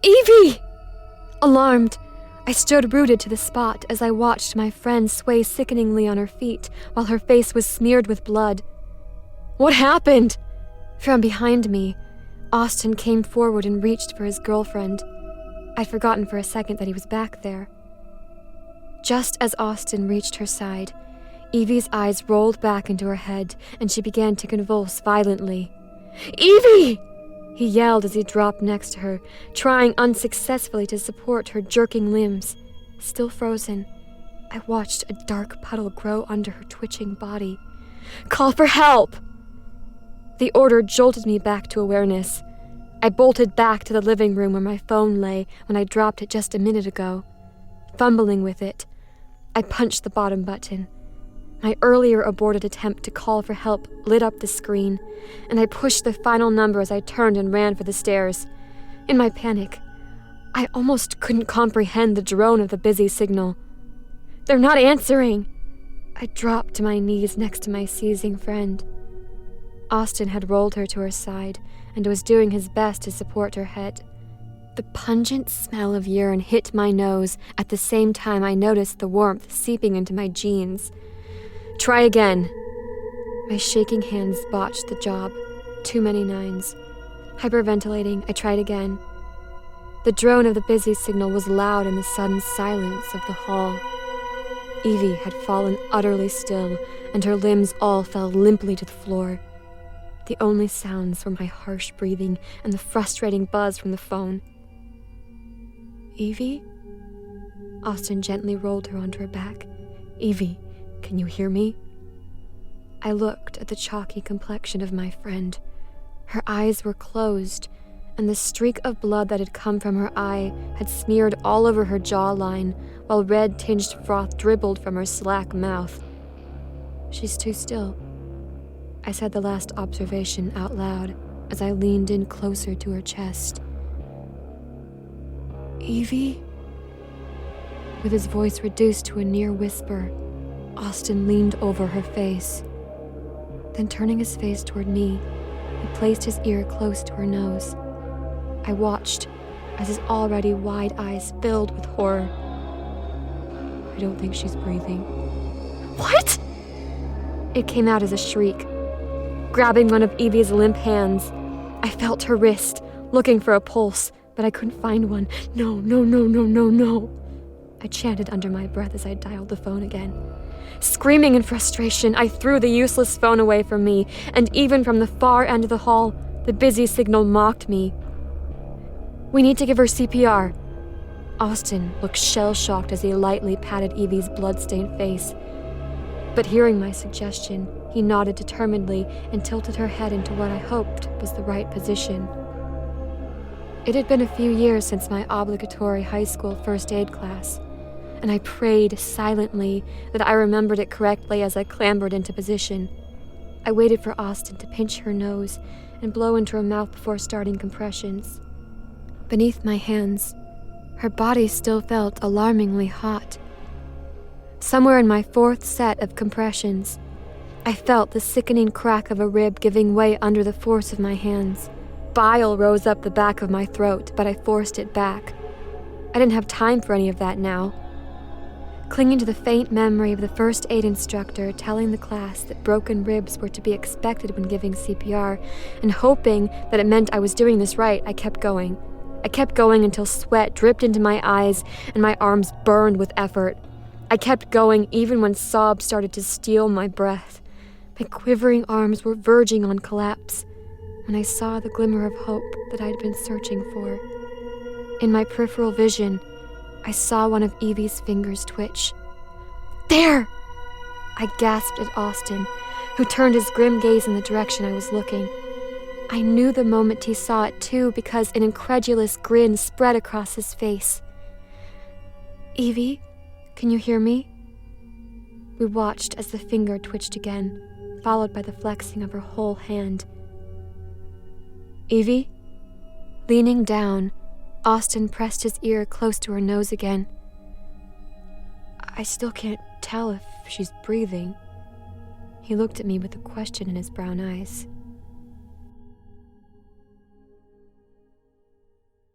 Evie! Alarmed, I stood rooted to the spot as I watched my friend sway sickeningly on her feet while her face was smeared with blood. What happened? From behind me, Austin came forward and reached for his girlfriend. I'd forgotten for a second that he was back there. Just as Austin reached her side, Evie's eyes rolled back into her head and she began to convulse violently. Evie! He yelled as he dropped next to her, trying unsuccessfully to support her jerking limbs. Still frozen, I watched a dark puddle grow under her twitching body. Call for help! The order jolted me back to awareness. I bolted back to the living room where my phone lay when I dropped it just a minute ago. Fumbling with it, I punched the bottom button. My earlier aborted attempt to call for help lit up the screen, and I pushed the final number as I turned and ran for the stairs. In my panic, I almost couldn't comprehend the drone of the busy signal. They're not answering! I dropped to my knees next to my seizing friend. Austin had rolled her to her side and was doing his best to support her head. The pungent smell of urine hit my nose at the same time I noticed the warmth seeping into my jeans. Try again. My shaking hands botched the job. Too many nines. Hyperventilating, I tried again. The drone of the busy signal was loud in the sudden silence of the hall. Evie had fallen utterly still, and her limbs all fell limply to the floor. The only sounds were my harsh breathing and the frustrating buzz from the phone. Evie? Austin gently rolled her onto her back. Evie, can you hear me? I looked at the chalky complexion of my friend. Her eyes were closed, and the streak of blood that had come from her eye had smeared all over her jawline, while red-tinged froth dribbled from her slack mouth. She's too still. I said the last observation out loud as I leaned in closer to her chest. Evie? With his voice reduced to a near whisper, Austin leaned over her face. Then turning his face toward me, he placed his ear close to her nose. I watched as his already wide eyes filled with horror. I don't think she's breathing. What? It came out as a shriek. Grabbing one of Evie's limp hands, I felt her wrist, looking for a pulse, but I couldn't find one. No, no, no, no, no, no. I chanted under my breath as I dialed the phone again. Screaming in frustration, I threw the useless phone away from me, and even from the far end of the hall, the busy signal mocked me. We need to give her CPR. Austin looked shell-shocked as he lightly patted Evie's blood-stained face. But hearing my suggestion, he nodded determinedly and tilted her head into what I hoped was the right position. It had been a few years since my obligatory high school first aid class, and I prayed silently that I remembered it correctly as I clambered into position. I waited for Austin to pinch her nose and blow into her mouth before starting compressions. Beneath my hands, her body still felt alarmingly hot. Somewhere in my fourth set of compressions, I felt the sickening crack of a rib giving way under the force of my hands. Bile rose up the back of my throat, but I forced it back. I didn't have time for any of that now. Clinging to the faint memory of the first aid instructor telling the class that broken ribs were to be expected when giving CPR, and hoping that it meant I was doing this right, I kept going. I kept going until sweat dripped into my eyes and my arms burned with effort. I kept going even when sobs started to steal my breath. My quivering arms were verging on collapse when I saw the glimmer of hope that I'd been searching for. In my peripheral vision, I saw one of Evie's fingers twitch. There! I gasped at Austin, who turned his grim gaze in the direction I was looking. I knew the moment he saw it too because an incredulous grin spread across his face. Evie, can you hear me? We watched as the finger twitched again, followed by the flexing of her whole hand. Evie? Leaning down, Austin pressed his ear close to her nose again. I still can't tell if she's breathing. He looked at me with a question in his brown eyes.